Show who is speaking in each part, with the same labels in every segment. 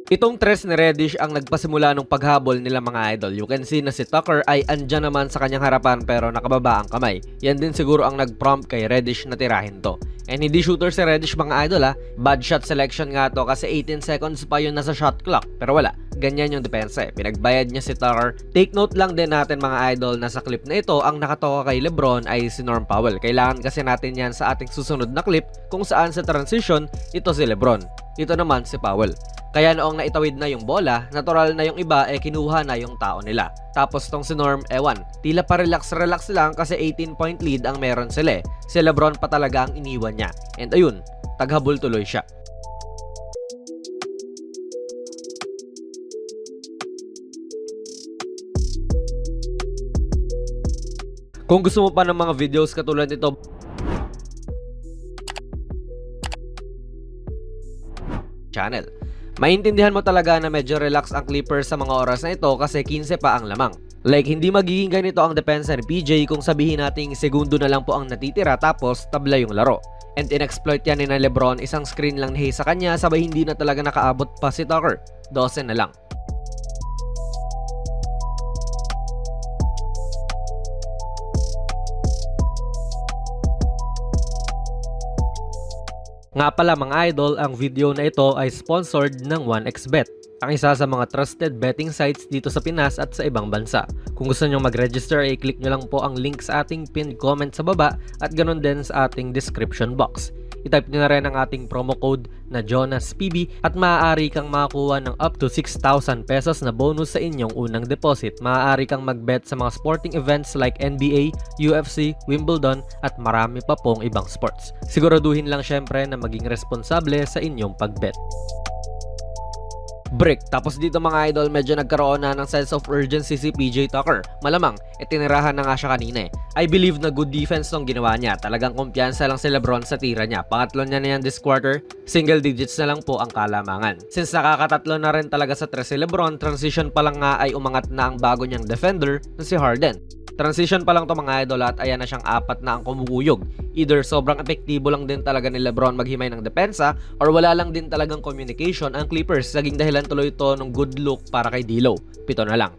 Speaker 1: Itong tres ni Reddish ang nagpasimula ng paghabol nila mga idol. You can see na si Tucker ay andyan naman sa kanyang harapan pero nakababa ang kamay. Yan din siguro ang nag-prompt kay Reddish na tirahin to. And hindi shooter si Reddish mga idol ha. Bad shot selection nga to kasi 18 seconds pa yun nasa shot clock. Pero wala, ganyan yung depensa eh. Pinagbayad niya si Tucker. Take note lang din natin mga idol na sa clip na ito, ang nakatoka kay Lebron ay si Norm Powell. Kailangan kasi natin yan sa ating susunod na clip kung saan sa transition, ito si Lebron. Ito naman si Powell. Kaya noong naitawid na yung bola, natural na yung iba kinuha na yung tao nila. Tapos tong si Norm, ewan, tila pa relax lang kasi 18-point lead ang meron sila eh. Si Lebron pa talaga ang iniwan niya. And ayun, taghabol tuloy siya. Kung gusto mo pa ng mga videos katulad nito, channel. Maintindihan mo talaga na medyo relax ang Clippers sa mga oras na ito kasi 15 pa ang lamang. Like, hindi magiging ganito ang depensa ni PJ kung sabihin nating segundo na lang po ang natitira tapos tabla yung laro. And in-exploit yan ni na Lebron, isang screen lang ni Hayes sa kanya sabay hindi na talaga nakaabot pa si Tucker. 12 na lang. Nga pala mga idol, ang video na ito ay sponsored ng 1xBet, ang isa sa mga trusted betting sites dito sa Pinas at sa ibang bansa. Kung gusto nyo mag-register, i-click nyo lang po ang link sa ating pinned comment sa baba at ganun din sa ating description box. I-type nyo na rin ang ating promo code na JONASPB at maaari kang makakuha ng up to 6,000 pesos na bonus sa inyong unang deposit. Maaari kang mag-bet sa mga sporting events like NBA, UFC, Wimbledon at marami pa pong ibang sports. Siguraduhin lang syempre na maging responsable sa inyong pag-bet. Break. Tapos dito mga idol, medyo nagkaroon na ng sense of urgency si PJ Tucker. Malamang, itinirahan na nga siya kanina eh. I believe na good defense tong ginawa niya. Talagang kumpiyansa lang si Lebron sa tira niya. Pangatlo niya na yan this quarter, single digits na lang po ang kalamangan. Since nakakatatlo na rin talaga sa tres si Lebron, transition pa lang nga ay umangat na ang bago niyang defender na si Harden. Transition pa lang to mga idol at ayan na siyang apat na ang kumukuyog. Either sobrang epektibo lang din talaga ni Lebron maghimay ng depensa or wala lang din talagang communication ang Clippers. Naging dahilan tuloy ito ng good look para kay D'Lo. 7 na lang.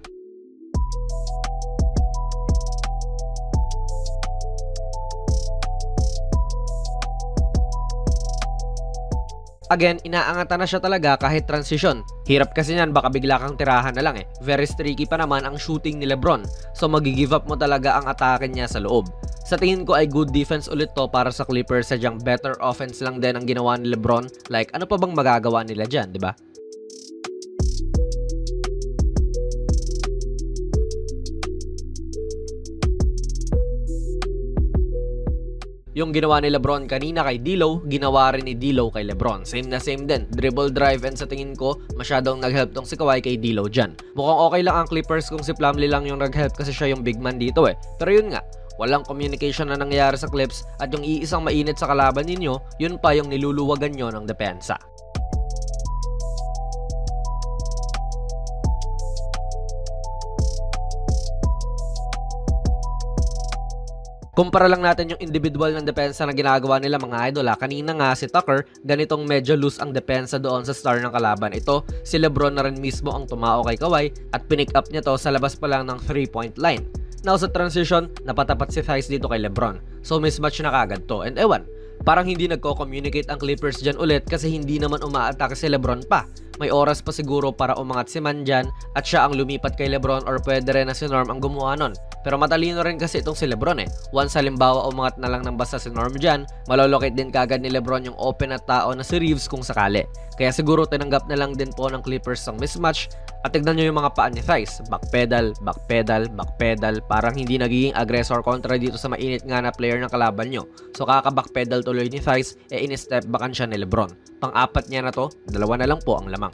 Speaker 1: Again, inaangatan na siya talaga kahit transition. Hirap kasi niyan, baka bigla kang tirahan na lang eh. Very streaky pa naman ang shooting ni Lebron. So mag-give up mo talaga ang atake niya sa loob. Sa tingin ko ay good defense ulit to para sa Clippers. Sadyang better offense lang din ang ginawa ni Lebron. Like, ano pa bang magagawa nila dyan, di ba? Yung ginawa ni Lebron kanina kay D'Lo, ginawa rin ni D'Lo kay Lebron. Same na same din. Dribble drive and sa tingin ko, masyadong nag-help tong si Kawhi kay D'Lo dyan. Mukhang okay lang ang Clippers kung si Plumlee lang yung nag-help kasi siya yung big man dito eh. Pero yun nga, walang communication na nangyayari sa Clips at yung iisang mainit sa kalaban ninyo, yun pa yung niluluwagan nyo ng depensa. Kumpara lang natin yung individual ng depensa na ginagawa nila mga idol. Kanina nga si Tucker, ganitong medyo loose ang depensa doon sa star ng kalaban. Ito, si Lebron na rin mismo ang tumao kay Kawhi at pinick up niya to sa labas pa lang ng 3-point line. Now sa transition, napatapat si Theis dito kay Lebron. So mismatch na kagad to. And ewan, parang hindi nagko-communicate ang Clippers dyan ulit kasi hindi naman umaatake si Lebron pa. May oras pa siguro para umangat si Man dyan at siya ang lumipat kay Lebron or pwede rin na si Norm ang gumawa nun. Pero matalino rin kasi itong si Lebron eh. Once halimbawa umangat na lang ng basta si Norm dyan, malolocate din kagad ni Lebron yung open na tao na si Reeves kung sakali. Kaya siguro tinanggap na lang din po ng Clippers ang mismatch. At tignan nyo yung mga paan ni Theis. Backpedal, backpedal, backpedal. Parang hindi nagiging aggressor kontra dito sa mainit nga na player ng kalaban nyo. So kaka-backpedal tuloy ni Theis, in-step backan siya ni Lebron. Pang-apat niya na to, 2 na lang po ang lamang.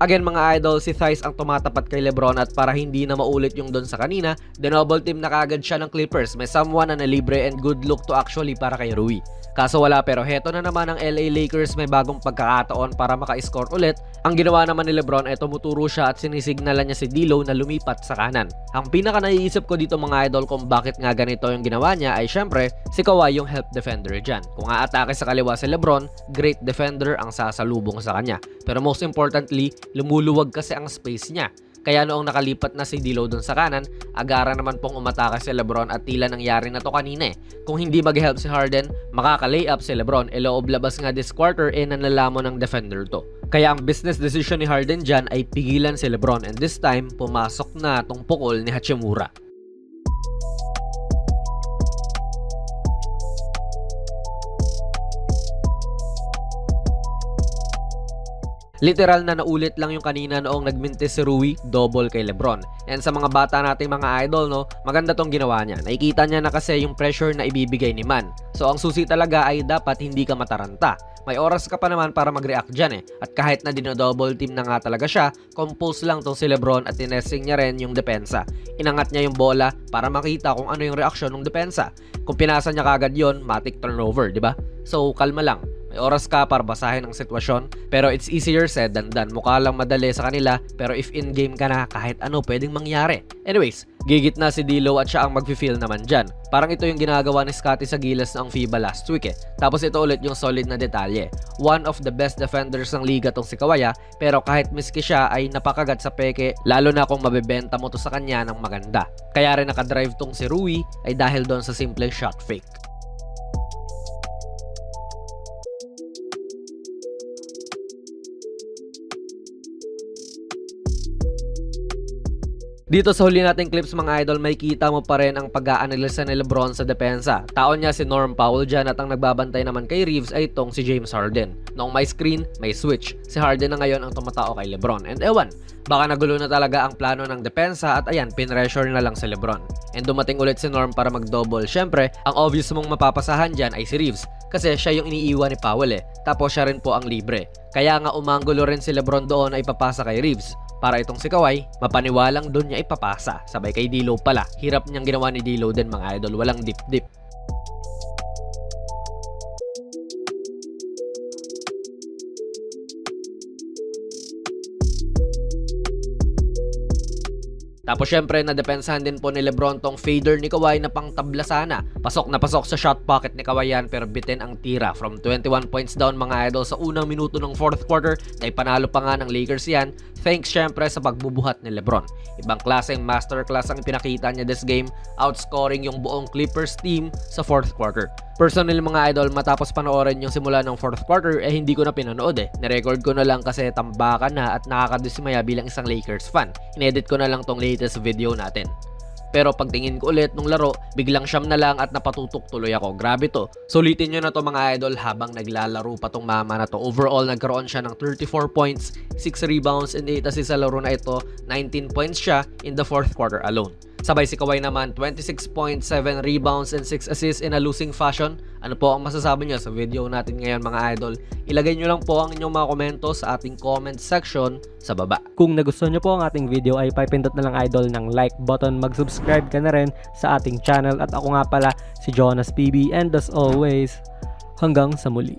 Speaker 1: Again mga idol, si Theis ang tumatapat kay Lebron at para hindi na maulit yung doon sa kanina, double team na kagad siya ng Clippers. May someone na nalibre and good look to actually para kay Rui. Kaso wala, pero heto na naman ang LA Lakers, may bagong pagkakataon para maka-score ulit. Ang ginawa naman ni LeBron ay tumuturo siya at sinisignalan niya si D'Lo na lumipat sa kanan. Ang pinaka naiisip ko dito mga idol kung bakit nga ganito yung ginawa niya ay syempre si Kawhi yung help defender dyan. Kung aatake sa kaliwa si LeBron, great defender ang sasalubong sa kanya. Pero most importantly, lumuluwag kasi ang space niya. Kaya noong nakalipat na si D'Lo dun sa kanan, agara naman pong umatake si LeBron at tila nangyari na to kanina eh. Kung hindi mag-help si Harden, makaka-layup si LeBron. Loob labas nga this quarter nanlalamon ng defender to. Kaya ang business decision ni Harden dyan ay pigilan si LeBron and this time, pumasok na tong pukol ni Hachimura. Literal na naulit lang yung kanina noong nagmintis si Rui, double kay LeBron. And sa mga bata nating mga idol, no, maganda tong ginawa niya. Nakikita niya na kasi yung pressure na ibibigay ni Man. So ang susi talaga ay dapat hindi ka mataranta. May oras ka pa naman para mag-react dyan eh. At kahit na dino-double team na nga talaga siya, compose lang tong si LeBron at tinesting niya rin yung depensa. Inangat niya yung bola para makita kung ano yung reaksyon ng depensa. Kung pinasa niya kagad yon, matic turnover, di ba? So kalma lang. May oras ka para basahin ang sitwasyon, pero it's easier said than done. Mukha lang madali sa kanila, pero if in-game ka na, kahit ano pwedeng mangyari. Anyways, gigit na si D'Lo at siya ang mag-feel naman dyan. Parang ito yung ginagawa ni Scottie sa Gilas ng FIBA last week eh. Tapos ito ulit yung solid na detalye. One of the best defenders ng liga tong si Kawhi, pero kahit miski siya ay napakagat sa peke, lalo na kung mabebenta mo to sa kanya ng maganda. Kaya rin nakadrive tong si Rui ay dahil doon sa simple shot fake. Dito sa huli nating clips mga idol, may kita mo pa rin ang pag-aanalisa ni LeBron sa depensa. Taon niya si Norm Powell dyan at ang nagbabantay naman kay Reeves ay itong si James Harden. Noong may screen, may switch. Si Harden na ngayon ang tumatao kay LeBron. And ewan, baka nagulo na talaga ang plano ng depensa at ayan, pinressure na lang si LeBron. And dumating ulit si Norm para mag-double. Syempre, ang obvious mong mapapasahan dyan ay si Reeves. Kasi siya yung iniiwan ni Powell eh. Tapos siya rin po ang libre. Kaya nga umanggulo rin si LeBron doon ay papasa kay Reeves. Para itong si Kawhi, mapaniwalang doon niya ipapasa. Sabay kay D'Lo pala. Hirap niyang ginawa ni D'Lo din mga idol. Walang dip-dip. Tapos syempre, nadepensahan din po ni LeBron tong fader ni Kawhi na pang tabla sana. Pasok na pasok sa shot pocket ni Kawhi yan pero bitin ang tira. From 21 points down mga idol sa unang minuto ng fourth quarter, ay panalo pa nga ng Lakers yan. Thanks syempre sa pagbubuhat ni LeBron. Ibang klaseng masterclass ang pinakita niya this game, outscoring yung buong Clippers team sa fourth quarter. Personally mga idol, matapos panoorin yung simula ng fourth quarter, hindi ko na pinanood eh. Nirecord ko na lang kasi tambakan na at nakakadismaya bilang isang Lakers fan. Inedit ko na lang tong latest video natin. Pero pagtingin ko ulit nung laro, biglang siyam na lang at napatutok tuloy ako. Grabe to. Sulitin nyo na to mga idol habang naglalaro pa tong mama na to. Overall, nagkaroon siya ng 34 points, 6 rebounds, and 8 assists sa laro na ito. 19 points siya in the fourth quarter alone. Sabay si Kawhi naman, 26 points, 7 rebounds, and 6 assists in a losing fashion. Ano po ang masasabi nyo sa video natin ngayon mga idol? Ilagay nyo lang po ang inyong mga komento sa ating comment section sa baba.
Speaker 2: Kung nagustuhan nyo po ang ating video ay pipindot na lang idol ng like button, mag-subscribe ka na rin sa ating channel at ako nga pala si Jonas PB and as always, hanggang sa muli.